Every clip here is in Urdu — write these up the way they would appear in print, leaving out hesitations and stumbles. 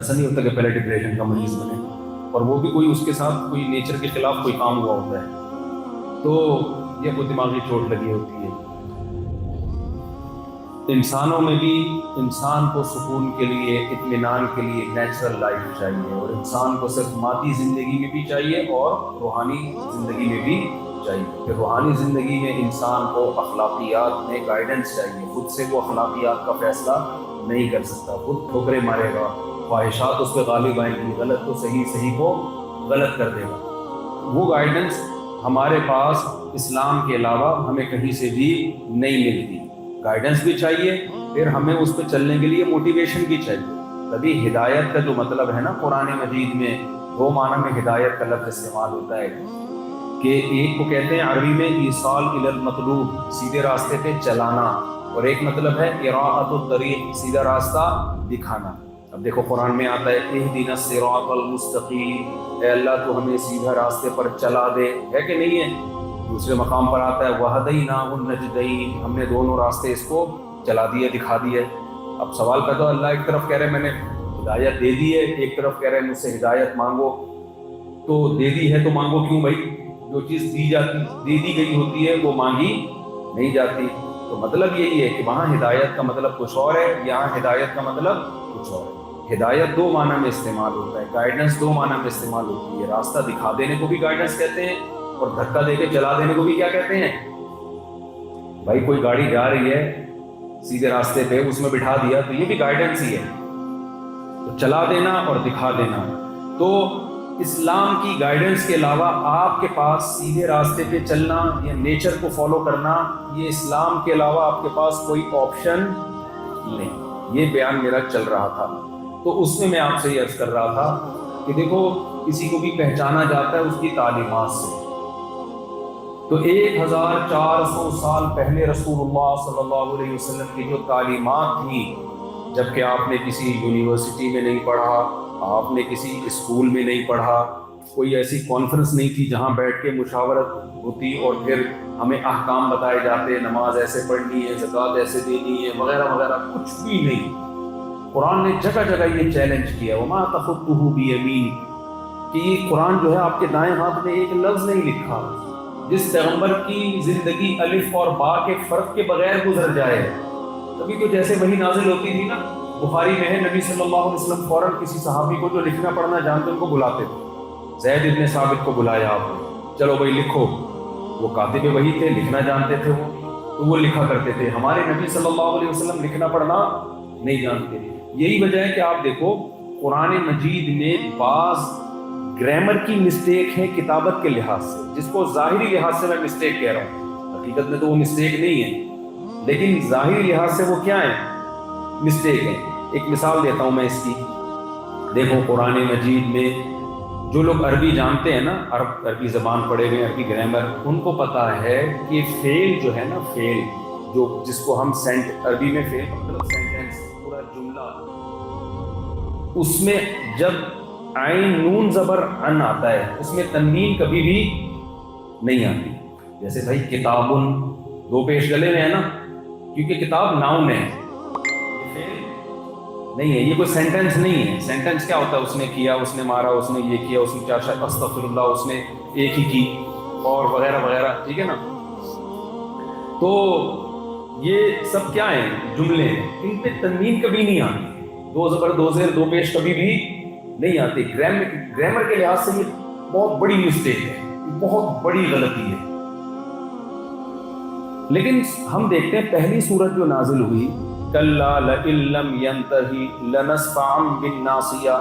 ایسا نہیں ہوتا کہ پہلے ڈپریشن کا مریض بنے، اور وہ بھی کوئی اس کے ساتھ کوئی نیچر کے خلاف کوئی کام ہوا ہوتا ہے تو یہ کوئی دماغی چوٹ لگی ہوتی ہے۔ انسانوں میں بھی انسان کو سکون کے لیے، اطمینان کے لیے نیچرل لائف چاہیے، اور انسان کو صرف مادی زندگی میں بھی چاہیے اور روحانی زندگی میں بھی چاہیے۔ کہ روحانی زندگی میں انسان کو اخلاقیات میں گائیڈنس چاہیے، خود سے وہ اخلاقیات کا فیصلہ نہیں کر سکتا، خود ٹھوکریں مارے گا، خواہشات اس پہ غالب آئیں گی، غلط کو صحیح، صحیح کو غلط کر دے گا۔ وہ گائیڈنس ہمارے پاس اسلام کے علاوہ ہمیں کہیں سے بھی نہیں ملتی۔ گائیڈنس بھی چاہیے، پھر ہمیں اس پہ چلنے کے لیے موٹیویشن بھی چاہیے۔ تبھی ہدایت کا جو مطلب ہے نا، قرآن مجید میں دو معنی میں ہدایت کا لفظ استعمال ہوتا ہے، کہ ایک کو کہتے ہیں عربی میں ایصال الی المطلوب، سیدھے راستے پہ چلانا، اور ایک مطلب ہے اراءۃ الطریق، سیدھا راستہ دکھانا۔ اب دیکھو قرآن میں آتا ہے اہدنا الصراط المستقیم، اے اللہ تو ہمیں سیدھا راستے پر چلا دے، ہے کہ نہیں ہے؟ دوسرے مقام پر آتا ہے وَهَدَيْنَاهُ النَّجْدَيْنِ، ہم نے دونوں راستے اس کو چلا دیے، دکھا دیے۔ اب سوال پیدا، اللہ ایک طرف کہہ رہے میں نے ہدایت دے دی ہے، ایک طرف کہہ رہے مجھ سے ہدایت مانگو، تو دے دی ہے تو مانگو کیوں بھائی؟ جو چیز دے دی گئی ہوتی ہے وہ مانگی نہیں جاتی۔ تو مطلب یہی ہے کہ وہاں ہدایت کا مطلب کچھ اور ہے، یہاں ہدایت کا مطلب کچھ اور ہے۔ ہدایت دو معنی میں استعمال ہوتا ہے، گائیڈنس دو معنی میں استعمال ہوتی ہے۔ راستہ دکھا دینے کو بھی گائیڈنس کہتے ہیں، اور دھکا دے کے چلا دینے کو بھی کیا کہتے ہیں؟ بھائی کوئی گاڑی جا رہی ہے سیدھے راستے پہ، اس میں بٹھا دیا تو یہ بھی گائیڈنس ہی ہے، تو چلا دینا اور دکھا دینا۔ تو اسلام کی گائیڈنس کے علاوہ آپ کے پاس سیدھے راستے پہ چلنا یا نیچر کو فالو کرنا، یہ اسلام کے علاوہ آپ کے پاس کوئی آپشن نہیں۔ یہ بیان میرا چل رہا تھا، تو اس میں آپ سے یہ عرض کر رہا تھا کہ دیکھو کسی کو بھی پہچانا جاتا ہے اس کی تعلیمات سے۔ تو 1400 سال پہلے رسول اللہ صلی اللہ علیہ وسلم کی جو تعلیمات تھیں، جبکہ آپ نے کسی یونیورسٹی میں نہیں پڑھا، آپ نے کسی اسکول میں نہیں پڑھا، کوئی ایسی کانفرنس نہیں تھی جہاں بیٹھ کے مشاورت ہوتی اور پھر ہمیں احکام بتائے جاتے، نماز ایسے پڑھنی ہے، زکوٰۃ ایسے دینی ہے، وغیرہ وغیرہ، کچھ بھی نہیں۔ قرآن نے جگہ جگہ یہ چیلنج کیا، وما تخطہ بیمینک، کہ یہ قرآن جو ہے آپ کے دائیں ہاتھ میں ایک لفظ نہیں لکھا۔ جس پیغمبر کی زندگی الف اور با کے فرق کے بغیر گزر جائے، کبھی تو جیسے وہی نازل ہوتی تھی نا، بخاری میں ہے نبی صلی اللہ علیہ وسلم فوراً کسی صحابی کو جو لکھنا پڑھنا جانتے ان کو بلاتے تھے۔ زید ابن ثابت کو بلایا آپ نے، چلو بھائی لکھو، وہ کاتب وہی تھے، لکھنا جانتے تھے وہ، تو وہ لکھا کرتے تھے۔ ہمارے نبی صلی اللہ علیہ وسلم لکھنا پڑھنا نہیں جانتے۔ یہی وجہ ہے کہ آپ دیکھو قرآن مجید میں بعض گرامر کی مسٹیک ہے کتابت کے لحاظ سے، جس کو ظاہری لحاظ سے میں مسٹیک کہہ رہا ہوں، حقیقت میں تو وہ مسٹیک نہیں ہے، لیکن ظاہری لحاظ سے وہ کیا ہے؟ مسٹیک ہے۔ ایک مثال دیتا ہوں میں اس کی، دیکھو قرآن مجید میں جو لوگ عربی جانتے ہیں نا، عربی زبان پڑھے ہوئے، عربی گرامر، ان کو پتہ ہے کہ فعل جو ہے نا، فعل جو جس کو ہم عربی میں فعل مطلب سینٹینس، پورا جملہ، اس میں جب عین نون زبر ان آتا ہے اس میں تنوین کبھی بھی نہیں آتی۔ جیسے بھائی کتابن، دو پیش گلے میں ہے نا، کیونکہ کتاب ناؤن ہے، یہ فعل نہیں ہے، یہ کوئی سینٹینس نہیں ہے۔ سینٹینس کیا ہوتا ہے؟ اس نے کیا، اس نے مارا، اس نے یہ کیا، اس نے کیا، استغفر اللہ، اس نے ایک ہی کی، اور وغیرہ وغیرہ، ٹھیک ہے نا؟ تو یہ سب کیا ہیں؟ جملے ہیں، ان پہ تنوین کبھی نہیں آتی، دو زبر دو زیر دو پیش کبھی بھی نہیں آتی۔ گرامر کے لحاظ سے یہ بہت بڑی مسٹیک ہے، بہت بڑی غلطی ہے۔ لیکن ہم دیکھتے ہیں پہلی سورت جو نازل ہوئی، کلا لئن لم ینتہی لنسفعا بالناصیہ،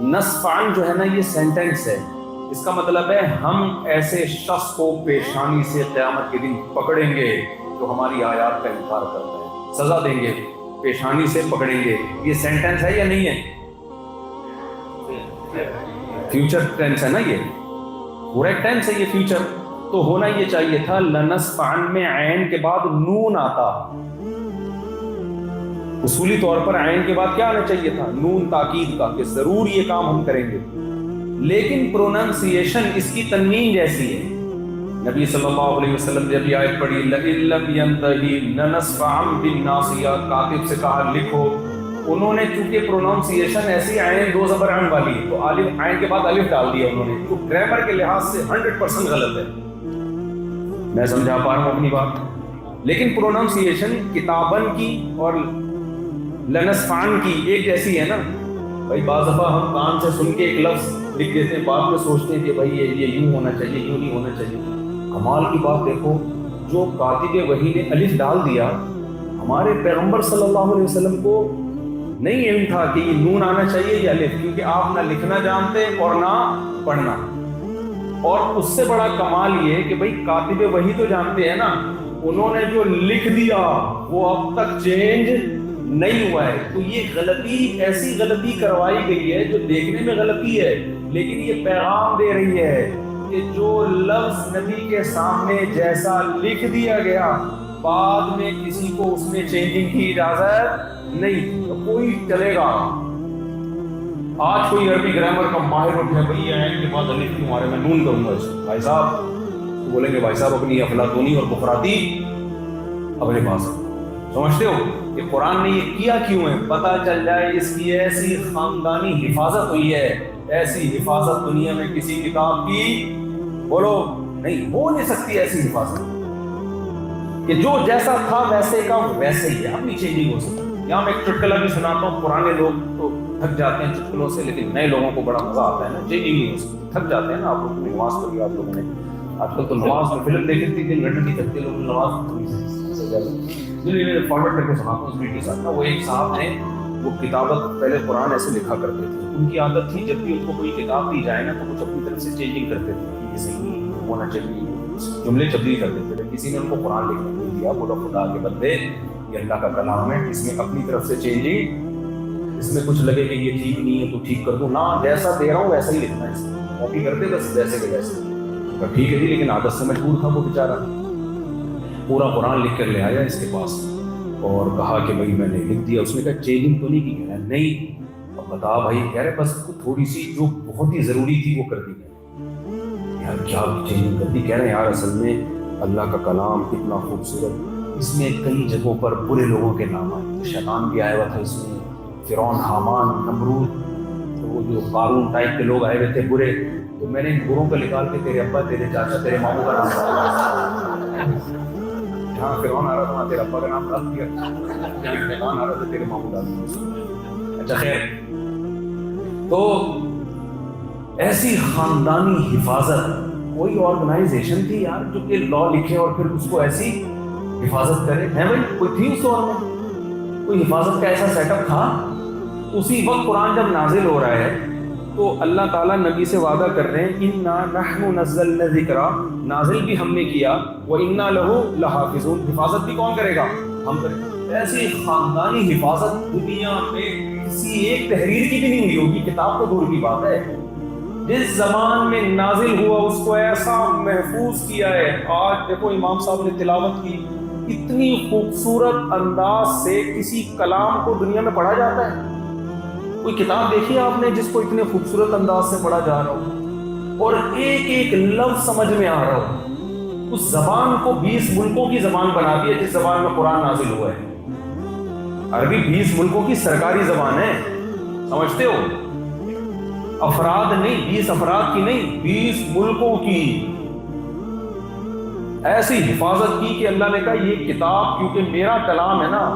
نسفعا جو ہے نا یہ سینٹینس ہے، اس کا مطلب ہے ہم ایسے شخص کو پیشانی سے قیامت کے دن پکڑیں گے جو ہماری آیات کا انکار کرتا ہے، سزا دیں گے، پیشانی سے پکڑیں گے۔ یہ سینٹینس ہے یا نہیں ہے؟ فیوچر ٹینس ہے نا، یہ پورا ایک ٹینس ہے، یہ فیوچر تو ہونا یہ چاہیے تھا لنسفعن میں عین کے بعد نون آتا، اصولی طور پر عین کے بعد کیا آنا چاہیے تھا؟ نون تاکید کا، کہ ضرور یہ کام ہم کریں گے، لیکن پروننسیشن اس کی تنوین جیسی ہے۔ نبی صلی اللہ علیہ وسلم جب یہ آیت پڑھی لئن لم ینتہی لنسفعا بالناصیہ، کاتب سے کہا لکھو، انہوں نے چونکہ پروناؤنسیشن ایسی عین دو زبر عین والی ہے تو الف عین کے بعد الف ڈال دیا انہوں نے، جو گرامر کے لحاظ سے 100% غلط ہے. میں سمجھا پا رہا ہوں اپنی بات؟ لیکن پروناؤنسیشن کتابن کی اور لنسفان کی ایک جیسی ہے نا. بھائی بعض دفعہ ہم کان سے سن کے ایک لفظ لکھ دیتے ہیں، بعد میں سوچتے ہیں کہ بھائی یہ یوں ہونا چاہیے، یوں نہیں ہونا چاہیے. کمال کی بات دیکھو، جو کاتب وحی نے الف ڈال دیا، ہمارے پیغمبر صلی اللہ علیہ وسلم کو نہیں علم تھا کہ یہ نون آنا چاہیے یا الف، کیونکہ آپ نہ لکھنا جانتے اور نہ پڑھنا. اور اس سے بڑا کمال یہ کہ بھائی کاتب وحی تو جانتے ہیں نا، انہوں نے جو لکھ دیا وہ اب تک چینج نہیں ہوا ہے. تو یہ غلطی، ایسی غلطی کروائی گئی ہے جو دیکھنے میں غلطی ہے، لیکن یہ پیغام دے رہی ہے کہ جو لفظ نبی کے سامنے جیسا لکھ دیا گیا، بعد میں کسی کو اس میں چینجنگ کی اجازت نہیں. تو کوئی چلے گا آج کوئی عربی گرامر کا ماہر اٹھے، بھائی عین کے بعد الف کیوں آ رہا ہے، میں نون کروں گا اس کو، بھائی صاحب تو بولیں گے بھائی صاحب اپنی افلاطونی اور بخراتی اپنے پاس. سمجھتے ہو کہ قرآن نے یہ کیا کیوں ہے؟ پتہ چل جائے اس کی ایسی خاندانی حفاظت ہوئی ہے، ایسی حفاظت دنیا میں کسی کتاب کی بولو نہیں ہو نہیں سکتی. ایسی حفاظت کہ جو جیسا تھا ویسے کا ویسے ہی ہے، اپنی چینجنگ ہو سکتی. یہاں میں ایک چٹکلا بھی سناتا ہوں. پرانے لوگ تو تھک جاتے ہیں چٹکلوں سے، لیکن نئے لوگوں کو بڑا مزہ آتا ہے نا. چینجنگ نہیں ہو سکتی، تھک جاتے ہیں نا. آپ لوگوں نے نماز پڑھی، آپ لوگوں نے آج کل تو نماز میں فلم دیکھیں 3 گھنٹے نہیں تھکتے لوگ نماز. فارورڈ کر کے سناتا ہوں اس ویڈیو کے ساتھ. وہ ایک صاحب ہیں، وہ کتابت پہلے قرآن ایسے لکھا کرتے تھے. ان کی عادت تھی جب بھی ان کو کوئی کتاب دی جائے نا تو کچھ اپنی طرف سے چینجنگ کرتے تھے کہ یہ صحیح ہونا چاہیے، جملے تبدیل کر دیتے تھے. کسی نے ان کو قرآن لکھنے کے دیا، بولا خدا کے بندے یہ اللہ کا کلام ہے، اس میں اپنی طرف سے چینجنگ، اس میں کچھ لگے کہ یہ ٹھیک نہیں ہے تو ٹھیک کر دوں. نہ جیسا دے رہا ہوں ویسا ہی لکھنا ہے، اس میں کاپی کرتے بس ویسے کے ویسے. ٹھیک ہے جی، لیکن عادت سے مجبور تھا وہ بیچارہ. پورا قرآن لکھ کر لے آیا اس کے پاس اور کہا کہ بھائی میں نے لکھ دیا. اس نے کہا چینجنگ تو نہیں کی؟ کہہ رہا نہیں. اب بتا بھائی. کہہ رہے بس تھوڑی سی جو بہت ہی ضروری تھی وہ کر دی. یار کیا چینجنگ کر دی؟ کہہ رہے ہیں یار اصل میں اللہ کا کلام اتنا خوبصورت، اس میں کئی جگہوں پر برے لوگوں کے نام آئے. شیطان بھی آیا ہوا تھا اس میں، فرعون، حامان، نمرود، تو وہ جو قارون ٹائپ کے لوگ آئے ہوئے تھے برے. تو میں نے ان بروں کو نکال کے تیرے ابا، تیرے چاچا، تیرے ماموں کا نام ڈالا. جہاں فرعون آ رہا تھا وہاں تیرے ابا کا نام ڈال دیا، جہاں شیطان آ رہا تھا تیرے ماموں ڈال دیا. اچھا خیر، تو ایسی خاندانی حفاظت کوئی آرگنائزیشن تھی یار جو کہ لا لکھے اور پھر اس کو ایسی حفاظت کرے؟ ہے بھائی کوئی تھی اس دور میں کوئی حفاظت کا ایسا سیٹ اپ تھا؟ اسی وقت قرآن جب نازل ہو رہا ہے تو اللہ تعالیٰ نبی سے وعدہ کر رہے ہیں اِنَّا نَحْنُ نَزَّلْنَا الذِّكْرَ، نازل بھی ہم نے کیا، وَإِنَّا لَهُ لَحَافِظُونَ، حفاظت بھی کون کرے گا؟ ہم کریں گے. ایسی خاندانی حفاظت دنیا میں کسی ایک تحریر کی بھی نہیں ہوئی ہوگی، کتاب تو دور کی بات ہے. جس زمان میں نازل ہوا اس کو ایسا محفوظ کیا ہے. آج دیکھو امام صاحب نے تلاوت کی، اتنی خوبصورت انداز سے کسی کلام کو دنیا میں پڑھا جاتا ہے؟ کوئی کتاب دیکھی آپ نے جس کو اتنے خوبصورت انداز سے پڑھا جا رہا ہو اور ایک ایک لفظ سمجھ میں آ رہا ہو؟ اس زبان کو 20 ملکوں کی زبان بنا دی ہے جس زبان میں قرآن نازل ہوا ہے. عربی 20 ملکوں کی سرکاری زبان ہے، سمجھتے ہو؟ افراد نہیں، 20 افراد کی نہیں، 20 ملکوں کی. ایسی حفاظت کی کہ اللہ نے کہا یہ کتاب کیونکہ میرا کلام ہے نا،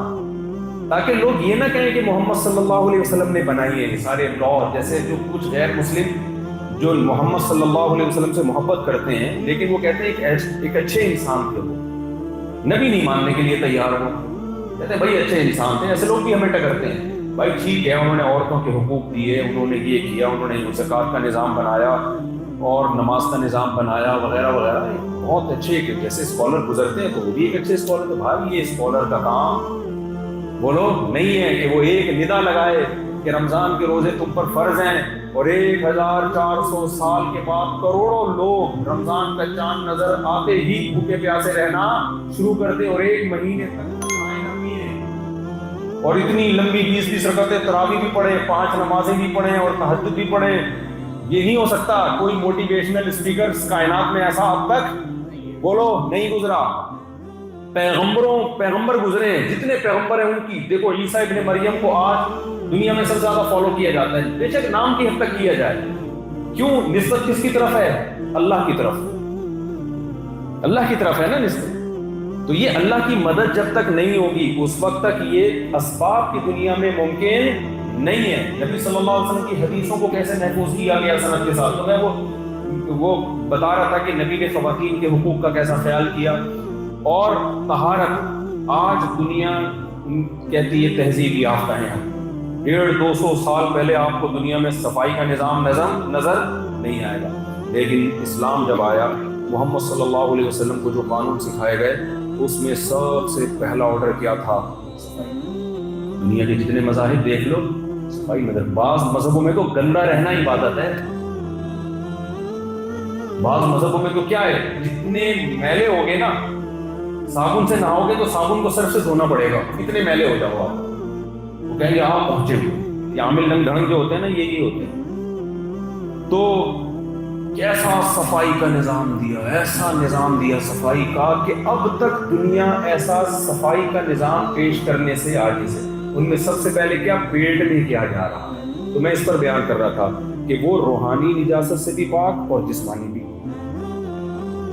تاکہ لوگ یہ نہ کہیں کہ محمد صلی اللہ علیہ وسلم نے بنائی ہے سارے لا. جیسے جو کچھ غیر مسلم جو محمد صلی اللہ علیہ وسلم سے محبت کرتے ہیں لیکن وہ کہتے ہیں ایک اچھے انسان تھے، وہ نبی نہیں ماننے کے لیے تیار ہو، کہتے ہیں بھائی اچھے انسان تھے. ایسے لوگ بھی ہمیں ٹکرتے ہیں. بھائی ٹھیک ہے انہوں نے عورتوں کے حقوق دیے، انہوں نے یہ کیا، انہوں نے زکوٰۃ کا نظام بنایا اور نماز کا نظام بنایا وغیرہ وغیرہ، بہت اچھے. جیسے اسکالر گزرتے ہیں تو وہ بھی ایک اچھے اسکالر تھے. بھائی یہ اسکالر کا کام بولو نہیں ہے کہ وہ ایک ندا لگائے کہ رمضان کے روزے تم پر فرض ہیں اور 1400 سال کے بعد کروڑوں لوگ رمضان کا چاند نظر آتے ہی بھوکے پیاسے رہنا شروع کرتے اور 1 مہینے تک اور اتنی لمبی 20 رکعتیں تراویح بھی پڑھیں، 5 نمازیں بھی پڑھیں اور تہجد بھی پڑھیں. یہ نہیں ہو سکتا. کوئی موٹیویشنل اسپیکر کائنات میں ایسا اب تک بولو نہیں گزرا. پیغمبر گزرے ہیں، جتنے پیغمبر ہیں ان کی دیکھو، عیسیٰ ابن مریم کو آج دنیا میں سب سے زیادہ فالو کیا جاتا ہے، بے شک نام کی حد تک کیا جائے، کیوں؟ نسبت کس کی طرف ہے؟ اللہ کی طرف، اللہ کی طرف ہے نا نسبت۔ تو یہ اللہ کی مدد جب تک نہیں ہوگی اس وقت تک یہ اسباب کی دنیا میں ممکن نہیں ہے۔ نبی صلی اللہ علیہ وسلم کی حدیثوں کو کیسے محفوظ کیا گیا سند کے ساتھ، تو میں وہ بتا رہا تھا کہ نبی نے خواتین کے حقوق کا کیسا خیال کیا، اور طہارت آج دنیا کہتی ہے تہذیب یافتہ ہیں ہم، 150-200 سال پہلے آپ کو دنیا میں صفائی کا نظام نظر نہیں آئے گا، لیکن اسلام جب آیا، محمد صلی اللہ علیہ وسلم کو جو قانون سکھائے گئے اس میں سب سے پہلا آرڈر کیا تھا؟ صفائی۔ دنیا کے جتنے مذاہب دیکھ لو صفائی نظر، بعض مذہبوں میں تو گندا رہنا عبادت ہے، بعض مذہبوں میں تو کیا ہے، جتنے میلے ہوگے نا، صابن سے نہاؤ گے تو صابن کو صرف سے دھونا پڑے گا، کتنے میلے ہو جاؤ آپ، وہ کہیں گے آپ پہنچے ہوئے، یہ عامل ڈنگ ڈھنگ جو ہوتے ہیں نا یہی ہوتے ہیں۔ تو کیسا صفائی کا نظام دیا، ایسا نظام دیا صفائی کا کہ اب تک دنیا ایسا صفائی کا نظام پیش کرنے سے عاجز ہے۔ ان میں سب سے پہلے کیا پیٹ میں کیا جا رہا ہے، تو میں اس پر بیان کر رہا تھا کہ وہ روحانی نجاست سے بھی پاک اور جسمانی بھی،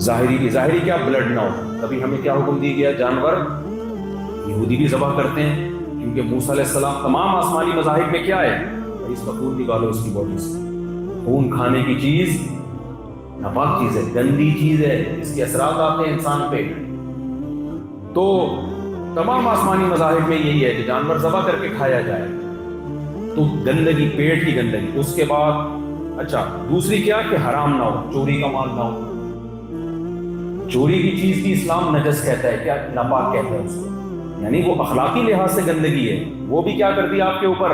ظاہری کیا، بلڈ نہ ہو۔ تبھی ہمیں کیا حکم دی گیا، جانور یہودی بھی ذبح کرتے ہیں، کیونکہ موسیٰ علیہ السلام، تمام آسمانی مذاہب میں کیا ہے، اس کا خون نکالو اس کی باڈی سے، خون کھانے کی چیز ناپاک چیز ہے، گندی چیز ہے، اس کے اثرات آتے ہیں انسان پہ۔ تو تمام آسمانی مذاہب میں یہی ہے کہ جانور ذبح کر کے کھایا جائے، تو گندگی، پیٹ کی گندگی۔ اس کے بعد اچھا دوسری کیا کہ حرام نہ ہو، چوری کا مال نہ ہو، چوری کی چیز کی اسلام نجس کہتا ہے، کیا ناپاک کہتا ہے اس کو، یعنی وہ اخلاقی لحاظ سے گندگی ہے، وہ بھی کیا کر دیا آپ کے اوپر۔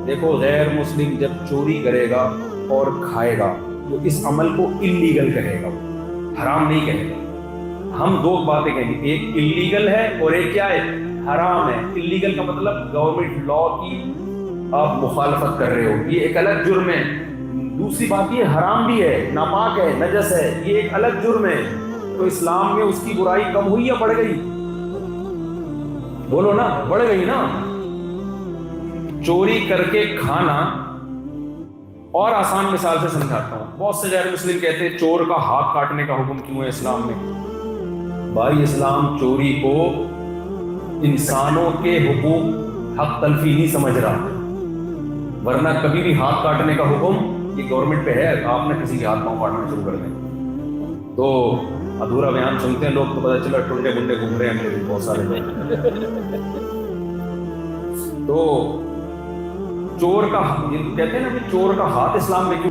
دیکھو غیر مسلم جب چوری کرے گا اور کھائے گا تو اس عمل کو اللیگل کہے گا، حرام نہیں کہے گا۔ ہم دو باتیں کہیں گے، ایک اللیگل ہے اور ایک کیا ہے، حرام ہے۔ اللیگل کا مطلب گورنمنٹ لا کی آپ مخالفت کر رہے ہو، یہ ایک الگ جرم ہے۔ دوسری بات یہ حرام بھی ہے، ناپاک ہے، نجس ہے، یہ ایک الگ جرم ہے۔ تو اسلام میں اس کی برائی کم ہوئی یا بڑھ گئی؟ بولو نا، بڑھ گئی نا۔ چوری کر کے کھانا، اور آسان مثال سے سمجھاتا ہوں، بہت سے غیر مسلم کہتے ہیں چور کا ہاتھ کاٹنے کا حکم کیوں ہے اسلام میں؟ بھائی اسلام چوری کو انسانوں کے حقوق حق تلفی نہیں سمجھ رہا، ورنہ کبھی بھی ہاتھ کاٹنے کا حکم یہ گورنمنٹ پہ ہے، آپ نے کسی کے ہاتھ پاؤں کاٹنا شروع کر دیں تو ادھورا بیان سنتے ہیں لوگ تو پتہ چلا ٹنڈے گنڈے گھوم رہے ہیں میرے بہت سارے لوگ۔ تو چور کا کہتے ہیں نا کہ چور کا ہاتھ اسلام میں کیوں